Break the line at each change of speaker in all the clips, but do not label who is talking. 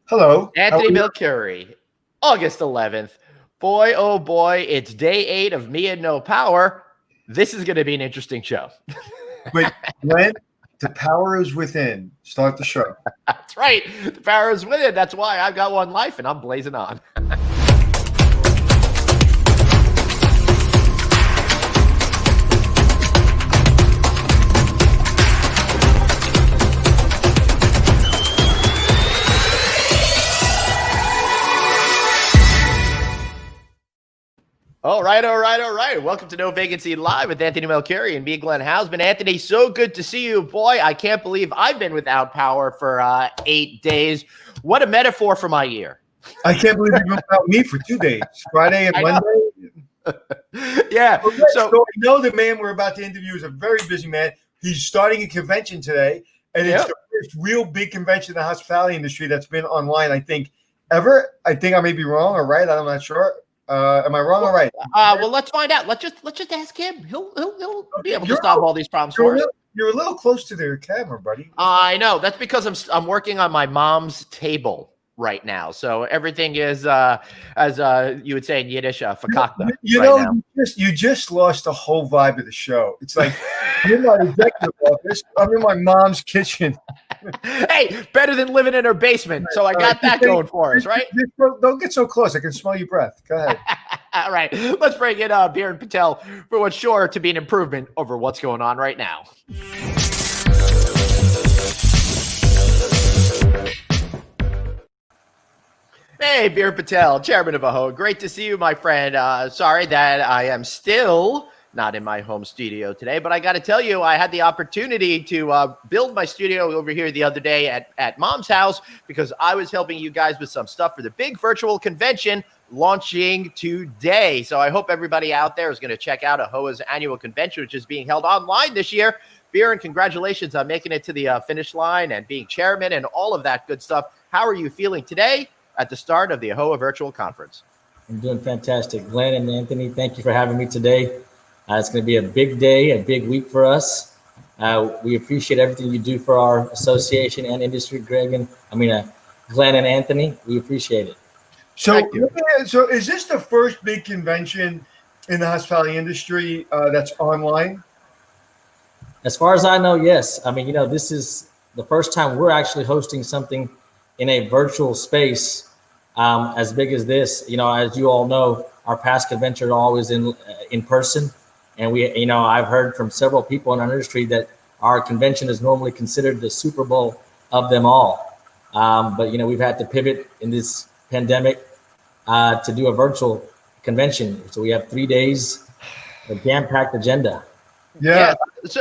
Hello.
Anthony Milcuri, August 11th. Boy, oh boy, it's day 8 of Me and No Power. This is going to be an interesting show.
But Glenn, the power is within. Start the show.
That's right. The power is within. That's why I've got one life and I'm blazing on. All right. Welcome to No Vacancy Live with Anthony Milcuri and me, Glenn Hausman. Anthony, so good to see you. Boy, I can't believe I've been without power for 8 days. What a metaphor for my year.
I can't believe you've been without me for 2 days, Friday and Monday.
Yeah.
So I know the man we're about to interview is a very busy man. He's starting a convention today, and it's the first real big convention in the hospitality industry that's been online, I think, ever. I think I may be wrong or right. I'm not sure. Am I wrong or right?
Well, let's find out. Let's just ask him. He'll be able to solve all these problems for us.
You're a little close to the camera, buddy.
I know. That's because I'm working on my mom's table right now. So everything is as you would say in Yiddish, fakakta.
You just lost the whole vibe of the show. It's like I'm in my executive office. I'm in my mom's kitchen.
Hey, better than living in her basement. So I got that going for us, right?
Don't get so close. I can smell your breath. Go ahead.
All right. Let's bring in Biran Patel for what's sure to be an improvement over what's going on right now. Hey, Biran Patel, Chairman of AAHOA. Great to see you, my friend. Sorry that I am still not in my home studio today, but I got to tell you, I had the opportunity to build my studio over here the other day at Mom's house because I was helping you guys with some stuff for the big virtual convention launching today. So I hope everybody out there is going to check out AAHOA's annual convention, which is being held online this year. Biran, congratulations on making it to the finish line and being chairman and all of that good stuff. How are you feeling today at the start of the AAHOA virtual conference?
I'm doing fantastic. Glenn and Anthony, thank you for having me today. It's going to be a big day, a big week for us. We appreciate everything you do for our association and industry, Glenn and Anthony. We appreciate it.
So is this the first big convention in the hospitality industry that's online?
As far as I know, yes. This is the first time we're actually hosting something in a virtual space as big as this. As you all know, our past conventions are always in person. And I've heard from several people in our industry that our convention is normally considered the Super Bowl of them all. But we've had to pivot in this pandemic to do a virtual convention. So we have 3 days, a jam-packed agenda.
Yeah. So,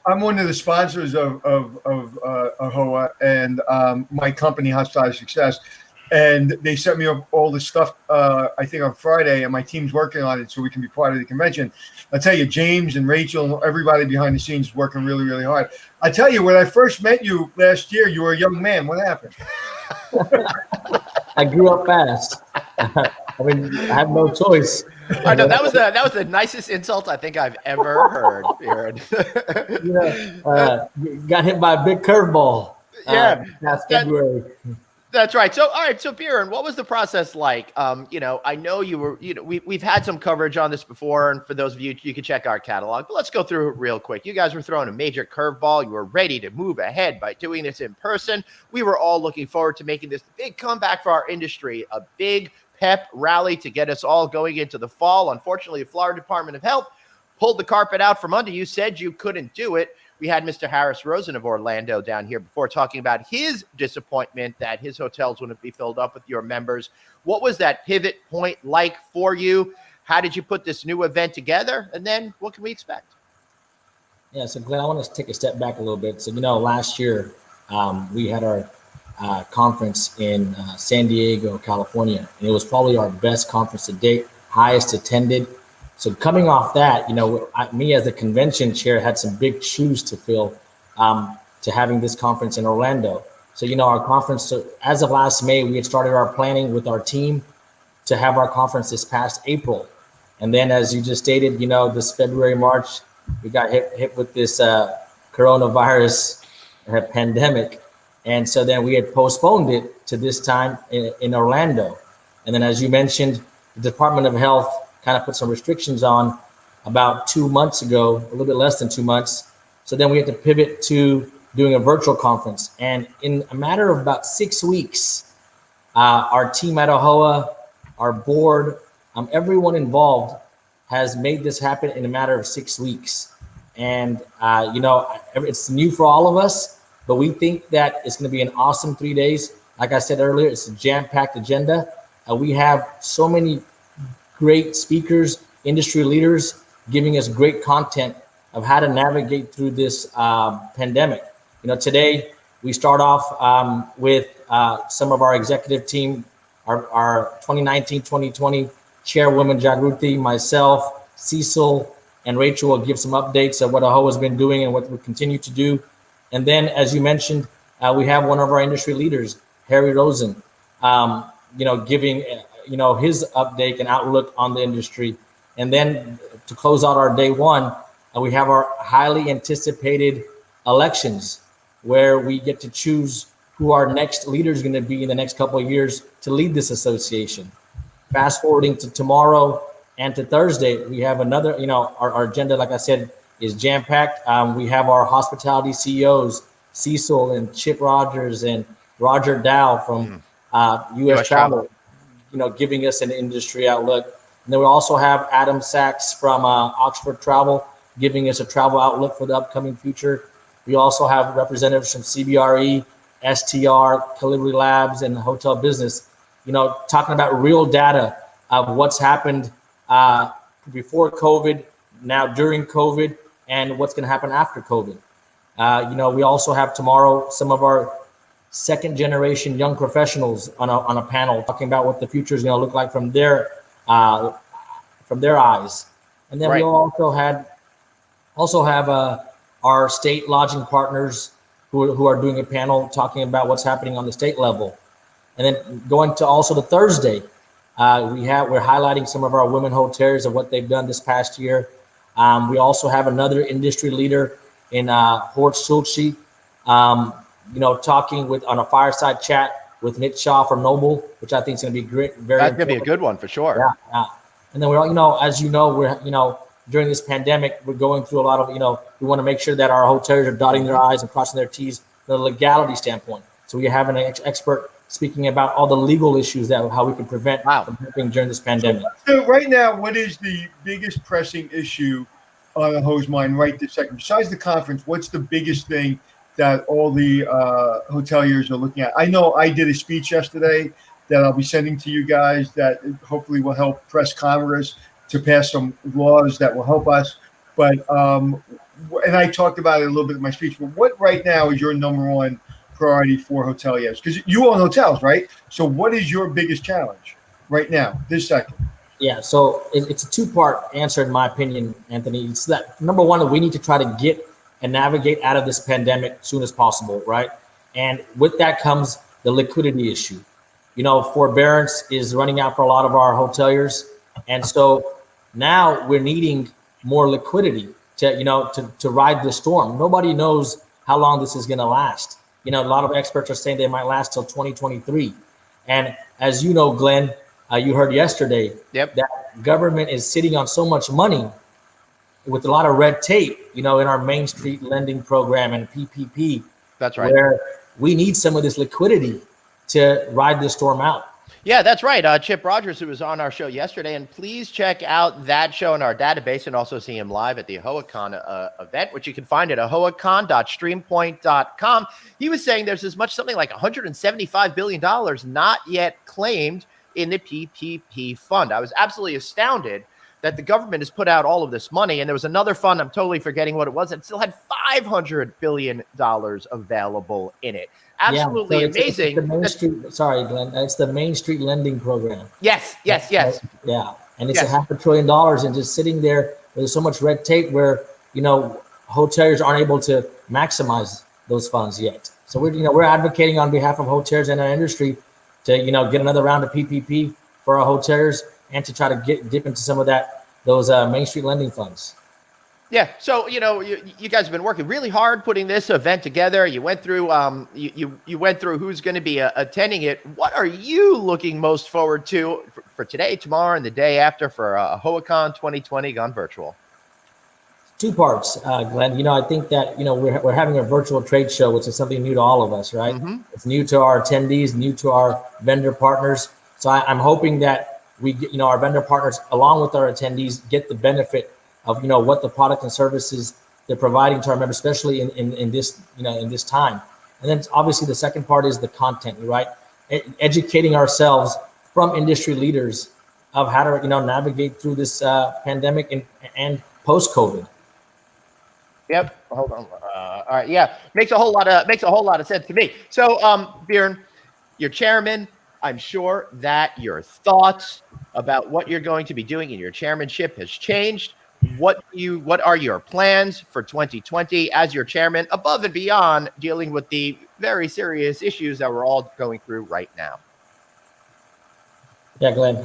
I'm one of the sponsors of AAHOA and my company, Hospitality Success. And they sent me all the stuff, I think on Friday, and my team's working on it so we can be part of the convention. I tell you, James and Rachel and everybody behind the scenes is working really, really hard. I tell you, when I first met you last year, you were a young man. What happened?
I grew up fast. I have no choice.
I know that was the nicest insult I think I've ever heard, Biran.
Got hit by a big curveball. Last February.
That's right. So, all right. So, Biran, what was the process like? I know you were, we've had some coverage on this before. And for those of you, you can check our catalog. But let's go through it real quick. You guys were throwing a major curveball. You were ready to move ahead by doing this in person. We were all looking forward to making this big comeback for our industry, a big pep rally to get us all going into the fall. Unfortunately, the Florida Department of Health pulled the carpet out from under you, said you couldn't do it. We had Mr. Harris Rosen of Orlando down here before talking about his disappointment that his hotels wouldn't be filled up with your members. What was that pivot point like for you? How did you put this new event together? And then what can we expect?
Yeah, so Glenn, I want to take a step back a little bit. So, last year we had our conference in San Diego, California, and it was probably our best conference to date, highest attended. So coming off that, me as the convention chair had some big shoes to fill to having this conference in Orlando. So, our conference, as of last May, we had started our planning with our team to have our conference this past April. And then, as you just stated, this February, March, we got hit with this coronavirus pandemic. And so then we had postponed it to this time in Orlando. And then, as you mentioned, the Department of Health kind of put some restrictions on about 2 months ago, a little bit less than 2 months. So then we had to pivot to doing a virtual conference. And in a matter of about 6 weeks, our team at AAHOA, our board, everyone involved has made this happen in a matter of 6 weeks. And, it's new for all of us, but we think that it's going to be an awesome 3 days. Like I said earlier, it's a jam-packed agenda. We have so many great speakers, industry leaders giving us great content of how to navigate through this pandemic. Today we start off with some of our executive team, our 2019-2020 chairwoman Jagruti, myself, Cecil, and Rachel will give some updates of what AAHOA has been doing and what we continue to do. And then, as you mentioned, we have one of our industry leaders, Harry Rosen, giving his update and outlook on the industry. And then to close out our day one, we have our highly anticipated elections, where we get to choose who our next leader is going to be in the next couple of years to lead this association. Fast forwarding to tomorrow and to Thursday, we have another, our agenda, like I said, is jam-packed. We have our hospitality CEOs, Cecil and Chip Rogers and Roger Dow from US Travel, giving us an industry outlook. And then we also have Adam Sachs from Oxford Travel, giving us a travel outlook for the upcoming future. We also have representatives from CBRE, STR, Calibri Labs, and the hotel business, talking about real data of what's happened before COVID, now during COVID, and what's going to happen after COVID. We also have tomorrow some of our second generation young professionals on a panel talking about what the future is going to look like from their eyes. And then we also have our state lodging partners who are doing a panel talking about what's happening on the state level. And then going to also the Thursday, we're highlighting some of our women hoteliers of what they've done this past year. We also have another industry leader in Horst Schulze, talking on a fireside chat with Nick Shaw from Noble, which I think is going to be great.
That's going to be a good one for sure.
Yeah. And then we're, as we're, during this pandemic, we're going through a lot of, we want to make sure that our hoteliers are dotting their I's and crossing their T's from a legality standpoint. So we have an expert speaking about all the legal issues how we can prevent from happening during this pandemic.
So right now, what is the biggest pressing issue on AAHOA's mind right this second? Besides the conference, what's the biggest thing that all the hoteliers are looking at? I know I did a speech yesterday that I'll be sending to you guys that hopefully will help press Congress to pass some laws that will help us. But, and I talked about it a little bit in my speech, but what right now is your number one priority for hoteliers? Because you own hotels, right? So what is your biggest challenge right now, this second?
Yeah, so it's a two-part answer, in my opinion, Anthony. It's that, number one, that we need to try to get and navigate out of this pandemic as soon as possible, right? And with that comes the liquidity issue. Forbearance is running out for a lot of our hoteliers. And so now we're needing more liquidity to ride the storm. Nobody knows how long this is going to last. A lot of experts are saying they might last till 2023. And as you know, Glenn, you heard yesterday that government is sitting on so much money with a lot of red tape, in our Main Street lending program and PPP.
That's right.
Where we need some of this liquidity to ride this storm out.
Yeah, that's right. Chip Rogers, who was on our show yesterday, and please check out that show in our database and also see him live at the AAHOA Con event, which you can find at AAHOACon.streampoint.com. He was saying there's as much, something like $175 billion not yet claimed in the PPP fund. I was absolutely astounded that the government has put out all of this money, and there was another fund, I'm totally forgetting what it was, that still had $500 billion available in it. Absolutely amazing.
It's the Main Street, sorry, Glenn, it's the Main Street lending program.
Yes.
Yeah, and it's $500 billion and just sitting there. There's so much red tape where hoteliers aren't able to maximize those funds yet. So we're advocating on behalf of hoteliers and our industry to get another round of PPP for our hoteliers and to try to dip into some of those Main Street lending funds.
Yeah. So, you guys have been working really hard putting this event together. You went through, you went through who's going to be attending it. What are you looking most forward to for today, tomorrow, and the day after for AAHOA 2020 gone virtual?
Two parts, Glenn. I think that, we're having a virtual trade show, which is something new to all of us, right?
Mm-hmm.
It's new to our attendees, new to our vendor partners. So I'm hoping that we get, our vendor partners, along with our attendees, get the benefit of, what the product and services they're providing to our members, especially in this, in this time. And then obviously the second part is the content, right? Educating ourselves from industry leaders of how to, navigate through this pandemic and post-COVID.
Yep. Hold on. All right. Yeah. Makes a whole lot of sense to me. So, Biran, you're chairman. I'm sure that your thoughts about what you're going to be doing in your chairmanship has changed. What are your plans for 2020 as your chairman, above and beyond dealing with the very serious issues that we're all going through right now?
Yeah, Glenn.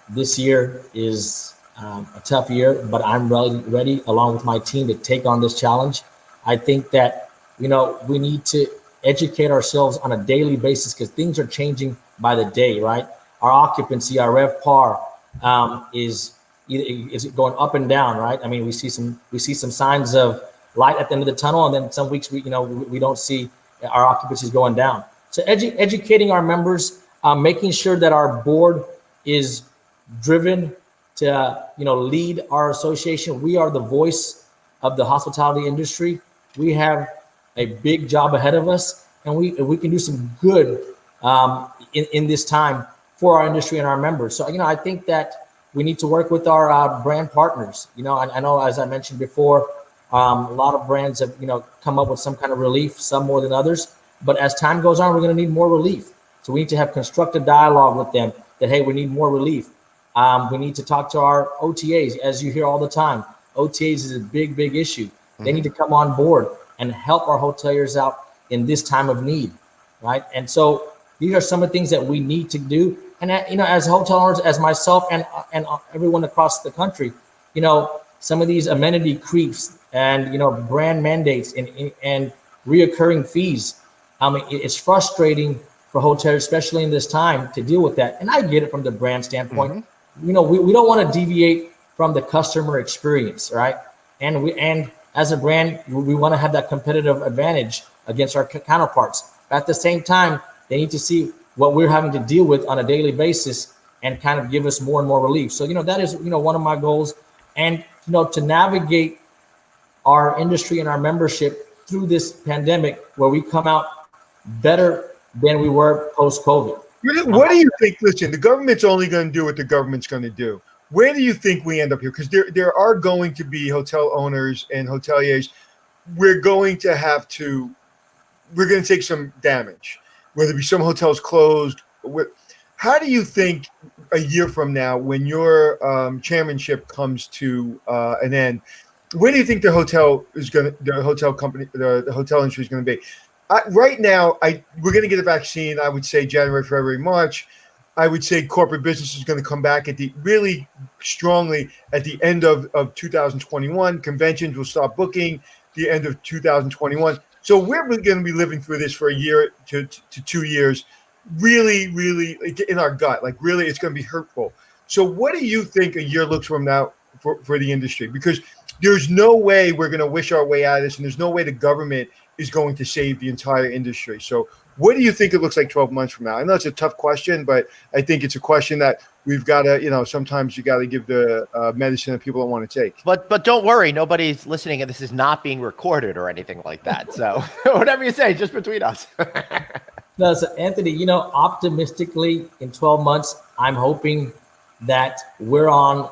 This year is a tough year, but I'm really ready, along with my team, to take on this challenge. I think that, we need to educate ourselves on a daily basis because things are changing by the day, right? Our occupancy, our RevPAR is going up and down, right? I mean, we see some signs of light at the end of the tunnel, and then some weeks we don't see our occupancies going down. So educating our members, making sure that our board is driven to lead our association. We are the voice of the hospitality industry. We have a big job ahead of us, and we can do some good in this time for our industry and our members. So I think that we need to work with our brand partners. I know, as I mentioned before, a lot of brands have come up with some kind of relief, some more than others. But as time goes on, we're going to need more relief. So we need to have constructive dialogue with them that, hey, we need more relief. We need to talk to our OTAs, as you hear all the time. OTAs is a big, big issue. Mm-hmm. They need to come on board and help our hoteliers out in this time of need, right? And so these are some of the things that we need to do. And as hotel owners, as myself and everyone across the country, some of these amenity creeps and brand mandates and reoccurring fees. It's frustrating for hoteliers, especially in this time, to deal with that. And I get it from the brand standpoint. Mm-hmm. We don't want to deviate from the customer experience, right? And as a brand, we want to have that competitive advantage against our counterparts. At the same time, they need to see what we're having to deal with on a daily basis and kind of give us more and more relief. So, that is, one of my goals. And, to navigate our industry and our membership through this pandemic where we come out better than we were post-COVID.
What do you think? Listen, the government's only going to do what the government's going to do. Where do you think we end up here? Because there are going to be hotel owners and hoteliers. We're going to take some damage, whether it be some hotels closed. How do you think a year from now, when your chairmanship comes to an end, where do you think the hotel industry is going to be? Right now, we're going to get a vaccine. I would say January, February, March. I would say corporate business is going to come back really strongly at the end of 2021. Conventions will start booking the end of 2021. So we're going to be living through this for a year to 2 years, really, really in our gut. Like, really, it's going to be hurtful. So what do you think a year looks from now for the industry? Because there's no way we're going to wish our way out of this, and there's no way the government is going to save the entire industry. So what do you think it looks like 12 months from now? I know it's a tough question, but I think it's a question that we've got to, sometimes you got to give the medicine that people don't want to take.
But don't worry, nobody's listening, and this is not being recorded or anything like that. So whatever you say, just between us.
No, so Anthony, optimistically in 12 months, I'm hoping that we're on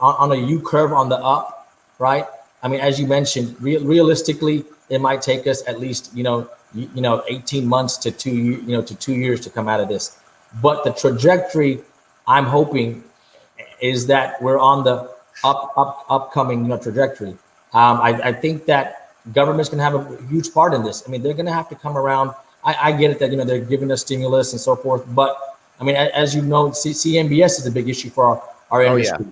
on a U curve on the up, right? I mean, as you mentioned, realistically, it might take us at least, 18 months to 2 years to come out of this. But the trajectory, I'm hoping, is that we're on the upcoming trajectory. I think that government's going to have a huge part in this. I mean, they're going to have to come around. I get it that they're giving us stimulus and so forth, but I mean, as you know, CMBS is a big issue for our industry.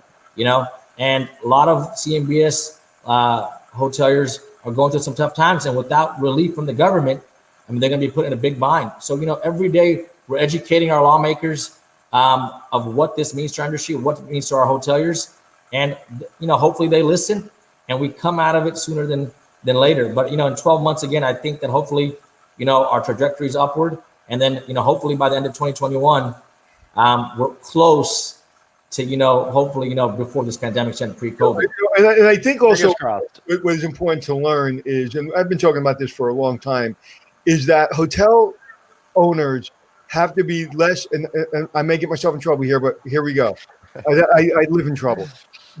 And a lot of CMBS hoteliers are going through some tough times, and without relief from the government, I mean, they're going to be put in a big bind. So, every day we're educating our lawmakers of what this means to our industry, what it means to our hoteliers, and hopefully they listen and we come out of it sooner than later. But in 12 months, again, I think that hopefully our trajectory is upward, and then hopefully by the end of 2021, we're close to hopefully before this pandemic ended, pre-COVID.
And I think also what is important to learn is, and I've been talking about this for a long time, is that hotel owners have to be less, and I may get myself in trouble here, but here we go. I live in trouble.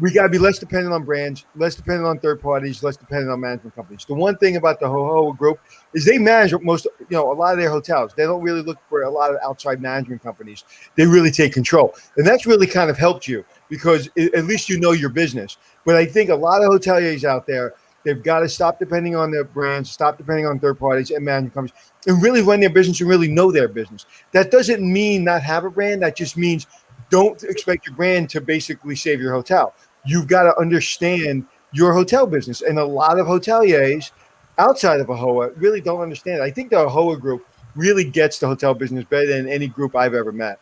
We got to be less dependent on brands, less dependent on third parties, less dependent on management companies. The one thing about the AAHOA group is they manage most, a lot of their hotels. They don't really look for a lot of outside management companies. They really take control. And that's really kind of helped you because at least your business. But I think a lot of hoteliers out there, they've got to stop depending on their brands, stop depending on third parties and management companies, and really run their business and really know their business. That doesn't mean not have a brand. That just means don't expect your brand to basically save your hotel. You've got to understand your hotel business. And a lot of hoteliers outside of AAHOA really don't understand. I think the AAHOA group really gets the hotel business better than any group I've ever met.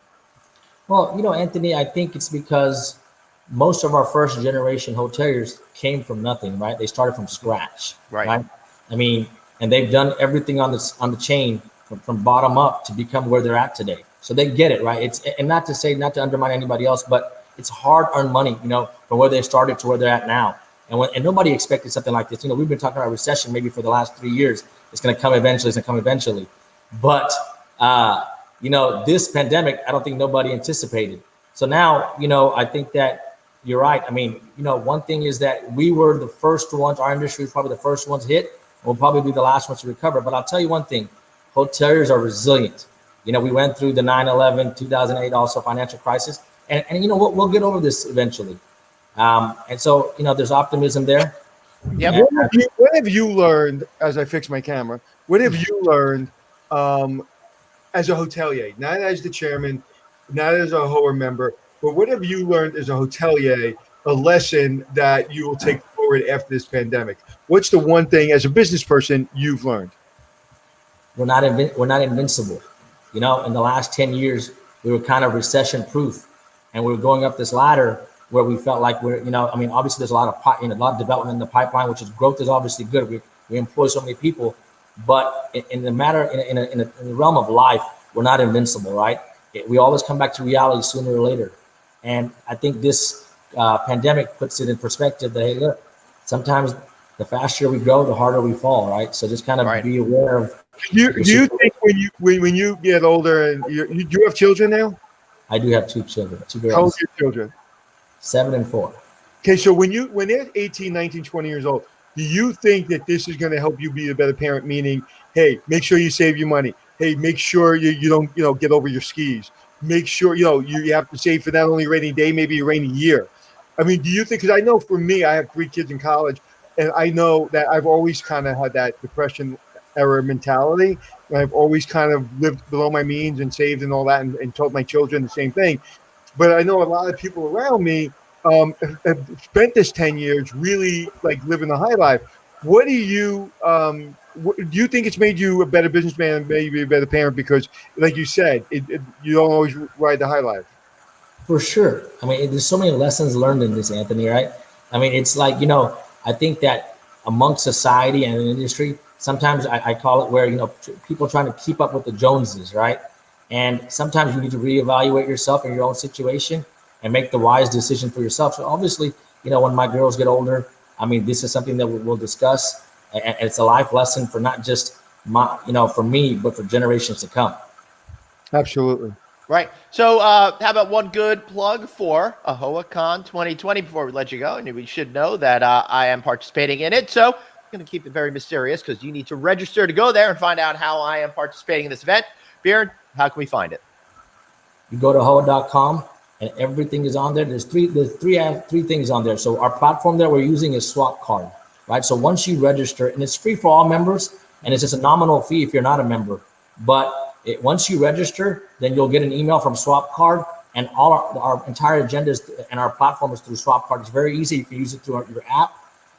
Well, Anthony, I think it's because most of our first generation hoteliers came from nothing, right? They started from scratch, right? I mean, and they've done everything on the chain from bottom up to become where they're at today. So they get it, right? And not to undermine anybody else, but it's hard-earned money, from where they started to where they're at now. And nobody expected something like this. We've been talking about recession maybe for the last 3 years. It's going to come eventually. But, this pandemic, I don't think nobody anticipated. So now, I think that you're right. I mean, one thing is that we were the first ones, our industry was probably the first ones hit. We'll probably be the last ones to recover. But I'll tell you one thing, hoteliers are resilient. We went through the 9/11, 2008, also financial crisis. And we'll get over this eventually. And so, there's optimism there.
Yep.
What have you learned, as I fix my camera, what have you learned as a hotelier, not as the chairman, not as a AAHOA member, but what have you learned as a hotelier, a lesson that you will take forward after this pandemic? What's the one thing as a business person you've learned?
We're not invincible. In the last 10 years, we were kind of recession proof, and we were going up this ladder where we felt like obviously there's a lot of development in the pipeline, which is growth is obviously good. We employ so many people, but in the realm of life, we're not invincible, right? We always come back to reality sooner or later. And I think this pandemic puts it in perspective that, hey, look, sometimes the faster we grow, the harder we fall, right? So just kind of be aware of.
Do you think when you get older and you have children now?
I do have 2 children, 2 girls.
How old are your children?
7 and 4.
Okay, so when they're 18, 19, 20 years old, do you think that this is going to help you be a better parent? Meaning, hey, make sure you save your money. Hey, make sure you don't get over your skis. Make sure you have to save for not only a rainy day, maybe a rainy year. I mean, do you think? Because I know for me, I have 3 kids in college, and I know that I've always kind of had that depression era mentality. I've always kind of lived below my means and saved and all that, and told my children the same thing. But I know a lot of people around me have spent this 10 years really like living the high life. What do you think it's made you a better businessman and maybe a better parent? Because like you said, you don't always ride the high life.
For sure. I mean, there's so many lessons learned in this, Anthony, right? I mean, it's like, I think that amongst society and the industry, sometimes I call it where, people trying to keep up with the Joneses, right? And sometimes you need to reevaluate yourself in your own situation and make the wise decision for yourself. So obviously, when my girls get older, I mean, this is something that we'll discuss. And it's a life lesson for not just for me, but for generations to come.
Absolutely.
Right. So how about one good plug for AAHOA Con 2020 before we let you go? And we should know that I am participating in it. So I'm going to keep it very mysterious because you need to register to go there and find out how I am participating in this event. Biran, how can we find it?
You go to AAHOA.com and everything is on there. There's three things on there. So our platform that we're using is Swap Card, right? So once you register, and it's free for all members, and it's just a nominal fee if you're not a member. But once you register, then you'll get an email from Swap Card And all our entire agendas and our platform is through SwapCard. It's very easy. You can use it through your app,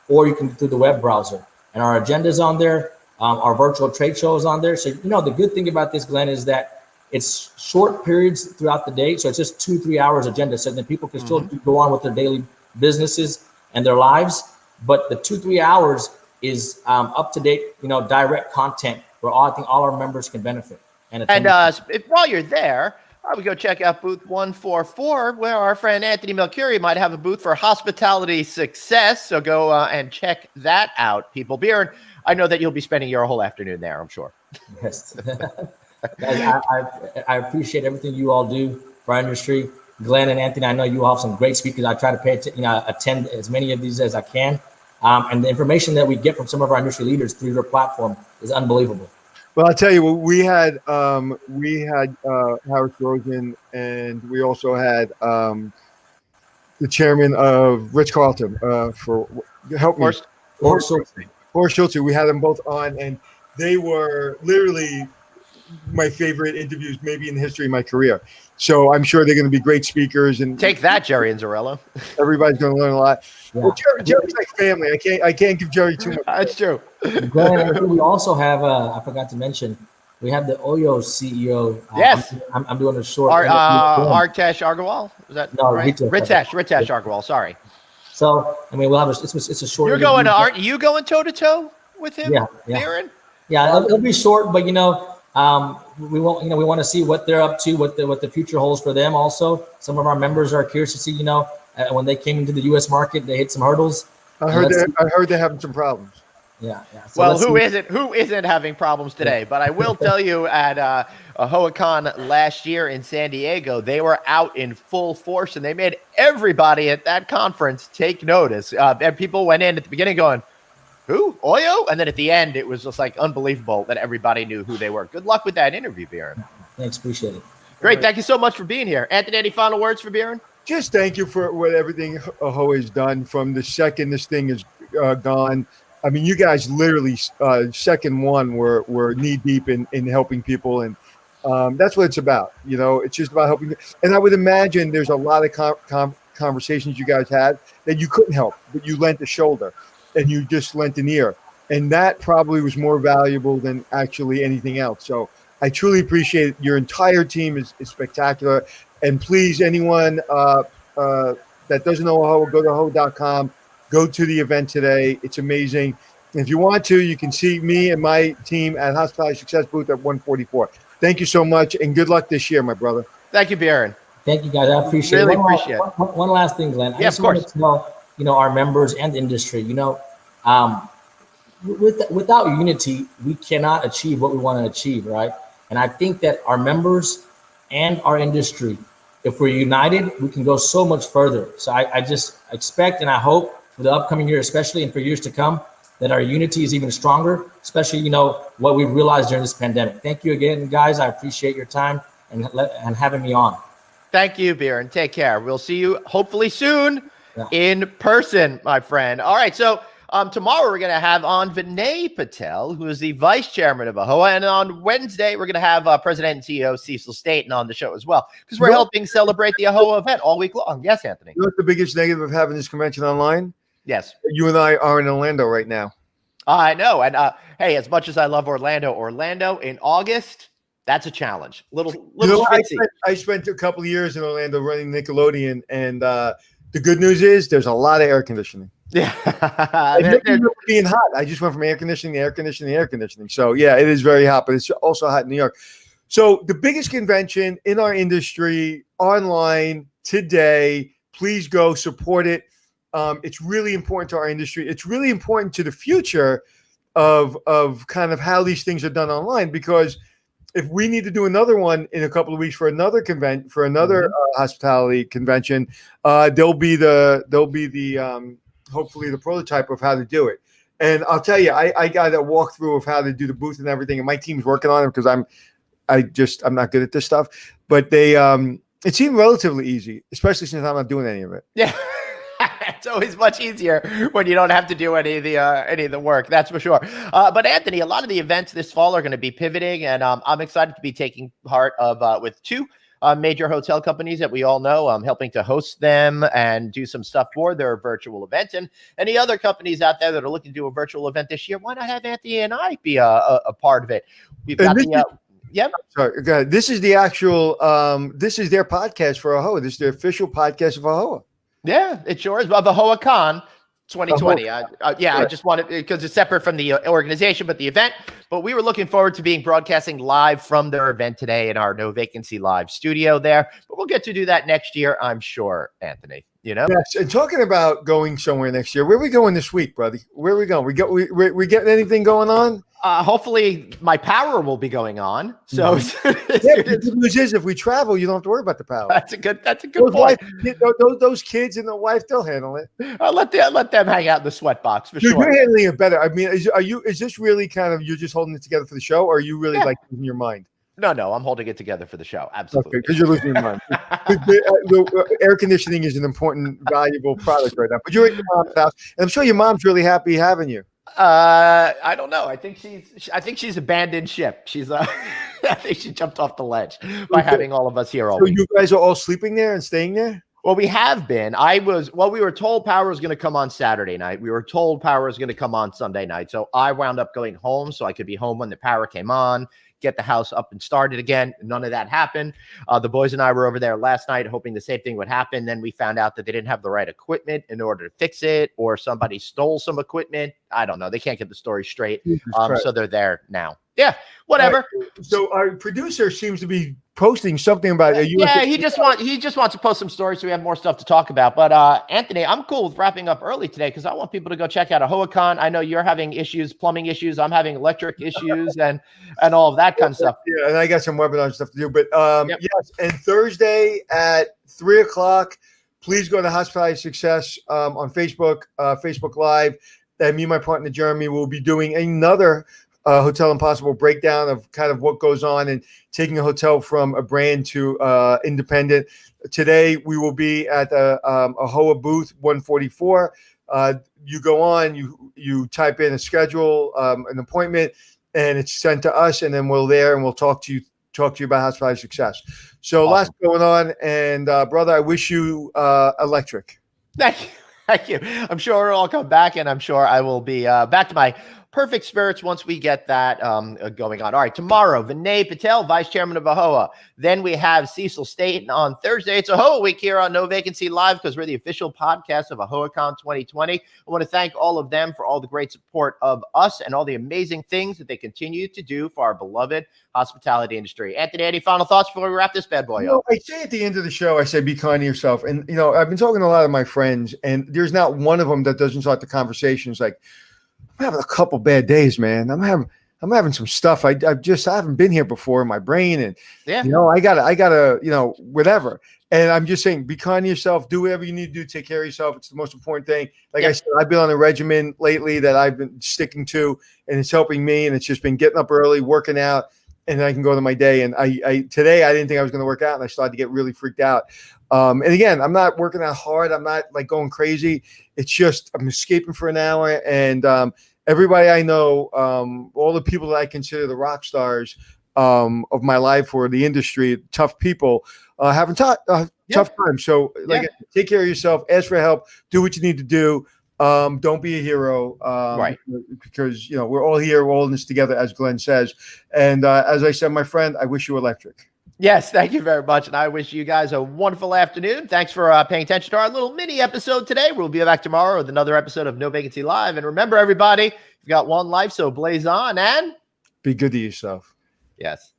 or you can do through the web browser. And our agenda's on there. Our virtual trade show is on there. So, the good thing about this, Glenn, is that it's short periods throughout the day. So it's just 2-3 hours agenda. So then people can still go on with their daily businesses and their lives. But the 2-3 hours is up to date, direct content where I think all our members can benefit. And
while you're there, I would go check out booth 144, where our friend Anthony Melchiori might have a booth for hospitality success. So go and check that out, people. Biran, I know that you'll be spending your whole afternoon there, I'm sure.
Yes. Guys, I appreciate everything you all do for our industry. Glenn and Anthony, I know you all have some great speakers. I try to attend as many of these as I can. And the information that we get from some of our industry leaders through your platform is unbelievable.
Well, I'll tell you what, we had Harris Rosen, and we also had the chairman of Ritz-Carlton for help me. Horst Schulze. We had them both on, and they were literally my favorite interviews maybe in the history of my career. So I'm sure they're going to be great speakers. And
take that, Jerry Inzarello.
Everybody's going to learn a lot. Yeah. Well, Jerry's like family. I can't give Jerry too much.
That's true.
Glenn, we also have I forgot to mention, we have the OYO CEO.
Yes,
I'm doing a short.
Artesh Agarwal. Is that right? Ritesh Agarwal. Sorry.
So we'll have it's a short.
You're going to aren't you going toe to toe with him?
Yeah.
Biran?
Yeah, it'll be short, but we want to see what they're up to, what the future holds for them. Also, some of our members are curious to see, when they came into the U.S. market, they hit some hurdles.
I heard they're having some problems.
Yeah. So
well, who isn't having problems today? But I will tell you, at AAHOA Con last year in San Diego, they were out in full force, and they made everybody at that conference take notice. And people went in at the beginning going, "Who? OYO?" And then at the end, it was just like unbelievable that everybody knew who they were. Good luck with that interview, Biran.
Thanks, appreciate it.
Great, thank you so much for being here. Anthony, any final words for Biran?
Just thank you for what everything AAHOA has done from the second this thing is gone. I mean, you guys literally second one were knee deep in helping people, and that's what it's about. It's just about helping. And I would imagine there's a lot of conversations you guys had that you couldn't help, but you lent a shoulder. And you just lent an ear. And that probably was more valuable than actually anything else. So I truly appreciate it. Your entire team is spectacular. And please, anyone that doesn't know AAHOA, go to AAHOA.com. Go to the event today. It's amazing. And if you want to, you can see me and my team at Hospitality Success booth at 144. Thank you so much, and good luck this year, my brother.
Thank you, Biran.
Thank you, guys. I appreciate
it.
One last thing, Glenn.
Yeah, of course.
Our members and the industry, without unity, we cannot achieve what we want to achieve, right? And I think that our members and our industry, if we're united, we can go so much further. So I just expect and I hope for the upcoming year, especially and for years to come, that our unity is even stronger, especially, what we realized during this pandemic. Thank you again, guys. I appreciate your time and having me on.
Thank you, Biran. Take care. We'll see you hopefully soon. In person, my friend. All right, so tomorrow we're going to have on Vinay Patel, who is the vice chairman of AAHOA, and on Wednesday we're going to have President and CEO Cecil Staten on the show as well, because we're helping celebrate the AAHOA event all week long. Yes, Anthony.
You know what's the biggest negative of having this convention online?
Yes.
You and I are in Orlando right now.
I know, and hey, as much as I love Orlando in August, that's a challenge.
I spent a couple of years in Orlando running Nickelodeon, and the good news is there's a lot of air conditioning.
Yeah.
Being hot. I just went from air conditioning to air conditioning to air conditioning. So, yeah, it is very hot, but it's also hot in New York. So the biggest convention in our industry online today, please go support it. It's really important to our industry. It's really important to the future of kind of how these things are done online, because if we need to do another one in a couple of weeks for another hospitality convention, there'll be the hopefully the prototype of how to do it. And I'll tell you, I got a walkthrough of how to do the booth and everything, and my team's working on it because I'm not good at this stuff. But it seemed relatively easy, especially since I'm not doing any of it.
Yeah. It's always much easier when you don't have to do any of the work. That's for sure. But Anthony, a lot of the events this fall are going to be pivoting, and I'm excited to be taking part of with two major hotel companies that we all know. I'm helping to host them and do some stuff for their virtual event. And any other companies out there that are looking to do a virtual event this year, why not have Anthony and I be a part of it? We've got Yep.
Sorry, go ahead. This is the actual, this is their podcast for AAHOA. This is their official podcast of AAHOA.
Yeah, it sure is. Well, the AAHOA Con 2020. I just wanted, because it's separate from the organization, but the event. But we were looking forward to being broadcasting live from their event today in our No Vacancy Live studio there. But we'll get to do that next year, I'm sure, Anthony. You know?
Yes. And talking about going somewhere next year, where are we going this week, brother? Where are we going? We getting anything going on?
Hopefully my power will be going on. So
the good news is if we travel, you don't have to worry about the power.
That's a good point.
Those kids and the wife, they'll handle it.
Let them hang out in the sweat box for sure.
You're handling it better. I mean, is this really kind of, you're just holding it together for the show, or are you really like losing your mind?
No, I'm holding it together for the show. Absolutely.
Because you're losing your mind. The air conditioning is an important, valuable product right now. But you're at your mom's house, and I'm sure your mom's really happy having you.
I don't know. I think she's abandoned ship. I think she jumped off the ledge by having all of us here all week.
So you guys are all sleeping there and staying there?
Well, we have been. We were told power was going to come on Saturday night. We were told power was going to come on Sunday night. So I wound up going home so I could be home when the power came on, get the house up and started again. None of that happened. The boys and I were over there last night hoping the same thing would happen. Then we found out that they didn't have the right equipment in order to fix it, or somebody stole some equipment. I don't know. They can't get the story straight. So they're there now. Yeah, whatever.
Right. So our producer seems to be posting something about it.
He just wants to post some stories so we have more stuff to talk about. But Anthony, I'm cool with wrapping up early today because I want people to go check out AAHOA Con. I know you're having issues, plumbing issues. I'm having electric issues and all of that kind of stuff.
Yeah, and I got some webinar stuff to do. But yes, and Thursday at 3:00, please go to Hospitality Success on Facebook, Facebook Live. And me and my partner Jeremy will be doing another Hotel Impossible breakdown of kind of what goes on and taking a hotel from a brand to independent. Today we will be at the AAHOA booth 144. You go on, you type in a schedule, an appointment, and it's sent to us, and then we're there and we'll talk to you about Hospitality Success. So awesome. Lots going on, and brother, I wish you electric.
Thank you. Thank you. I'm sure it'll all come back, and I'm sure I will be back to my perfect spirits once we get that going on. All right, tomorrow, Biran Patel, Vice Chairman of AAHOA. Then we have Cecil Staten on Thursday. It's AAHOA week here on No Vacancy Live because we're the official podcast of AAHOA Con 2020. I want to thank all of them for all the great support of us and all the amazing things that they continue to do for our beloved hospitality industry. Anthony, any final thoughts before we wrap this bad boy up?
I say at the end of the show, I say, be kind to yourself. And, I've been talking to a lot of my friends, and there's not one of them that doesn't start the conversations like, I'm having a couple bad days, man. I'm having some stuff. I haven't been here before in my brain, and I gotta, whatever. And I'm just saying, be kind to yourself. Do whatever you need to do. Take care of yourself. It's the most important thing. Like I said, I've been on a regimen lately that I've been sticking to, and it's helping me. And it's just been getting up early, working out, and I can go to my day. And today I didn't think I was going to work out, and I started to get really freaked out. And again, I'm not working out hard. I'm not like going crazy. It's just I'm escaping for an hour, and everybody I know, all the people that I consider the rock stars of my life or the industry, tough people, having tough times. So, take care of yourself. Ask for help. Do what you need to do. Don't be a hero,
right?
Because we're all here, we're all in this together, as Glenn says. And as I said, my friend, I wish you electric.
Yes, thank you very much. And I wish you guys a wonderful afternoon. Thanks for paying attention to our little mini episode today. We'll be back tomorrow with another episode of No Vacancy Live. And remember, everybody, you've got one life, so blaze on and
be good to yourself.
Yes.